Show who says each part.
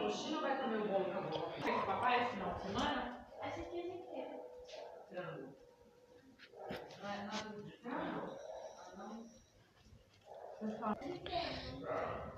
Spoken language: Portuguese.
Speaker 1: coxinha ou vai comer o bolo com a boca? Vai com o papai esse final de semana?
Speaker 2: Essa aqui é inteira.
Speaker 1: Frango. Não é nada de frango? Não.